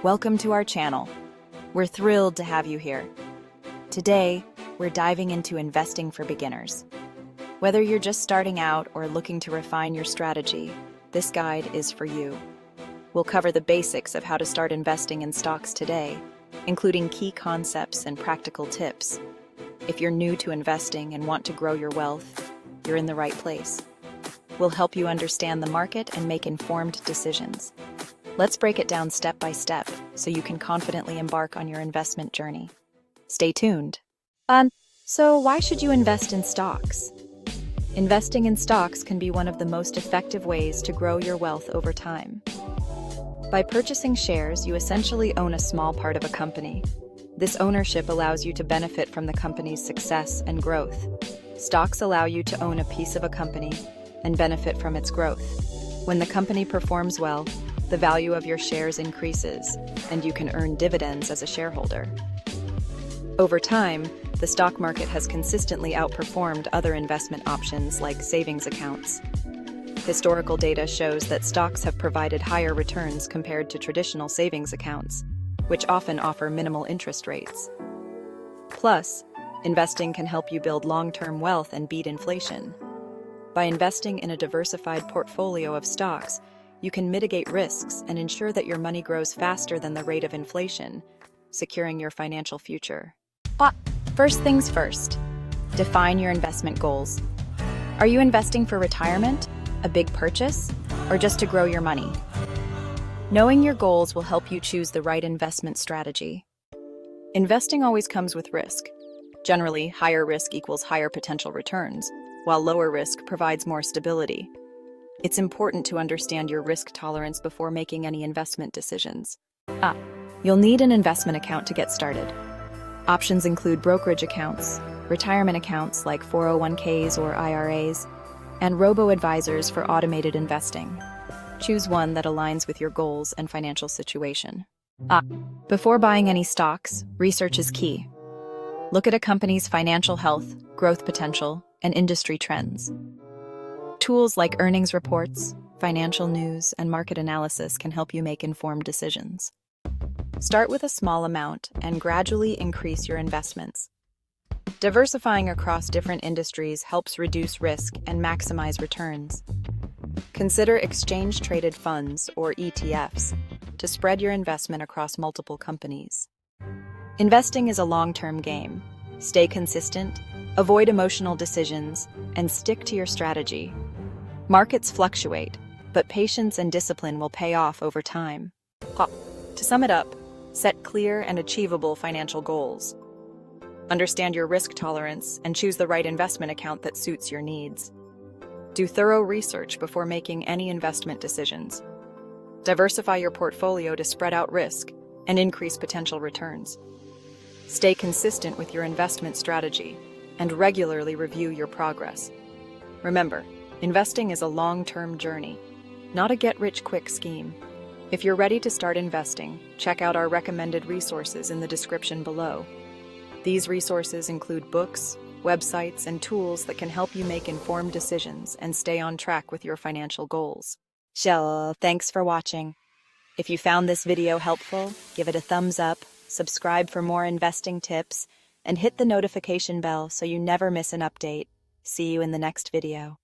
Welcome to our channel. We're thrilled to have you here. Today, we're diving into investing for beginners. Whether you're just starting out or looking to refine your strategy, this guide is for you. We'll cover the basics of how to start investing in stocks today, including key concepts and practical tips. If you're new to investing and want to grow your wealth, you're in the right place. We'll help you understand the market and make informed decisions. Let's break it down step by step so you can confidently embark on your investment journey. Stay tuned. So why should you invest in stocks? Investing in stocks can be one of the most effective ways to grow your wealth over time. By purchasing shares, you essentially own a small part of a company. This ownership allows you to benefit from the company's success and growth. Stocks allow you to own a piece of a company and benefit from its growth. When the company performs well, the value of your shares increases, and you can earn dividends as a shareholder. Over time, the stock market has consistently outperformed other investment options like savings accounts. Historical data shows that stocks have provided higher returns compared to traditional savings accounts, which often offer minimal interest rates. Plus, investing can help you build long-term wealth and beat inflation. By investing in a diversified portfolio of stocks, you can mitigate risks and ensure that your money grows faster than the rate of inflation, securing your financial future. First things first, define your investment goals. Are you investing for retirement, a big purchase, or just to grow your money? Knowing your goals will help you choose the right investment strategy. Investing always comes with risk. Generally, higher risk equals higher potential returns, while lower risk provides more stability. It's important to understand your risk tolerance before making any investment decisions. You'll need an investment account to get started. Options include brokerage accounts, retirement accounts like 401ks or IRAs, and robo-advisors for automated investing. Choose one that aligns with your goals and financial situation. Before buying any stocks, research is key. Look at a company's financial health, growth potential, and industry trends. Tools like earnings reports, financial news, and market analysis can help you make informed decisions. Start with a small amount and gradually increase your investments. Diversifying across different industries helps reduce risk and maximize returns. Consider exchange-traded funds, or ETFs, to spread your investment across multiple companies. Investing is a long-term game. Stay consistent, avoid emotional decisions, and stick to your strategy. Markets fluctuate, but patience and discipline will pay off over time. To sum it up, set clear and achievable financial goals. Understand your risk tolerance and choose the right investment account that suits your needs. Do thorough research before making any investment decisions. Diversify your portfolio to spread out risk and increase potential returns. Stay consistent with your investment strategy and regularly review your progress. Remember, investing is a long-term journey, not a get-rich-quick scheme. If you're ready to start investing, check out our recommended resources in the description below. These resources include books, websites, and tools that can help you make informed decisions and stay on track with your financial goals. Thanks for watching. If you found this video helpful, give it a thumbs up, subscribe for more investing tips, and hit the notification bell so you never miss an update. See you in the next video.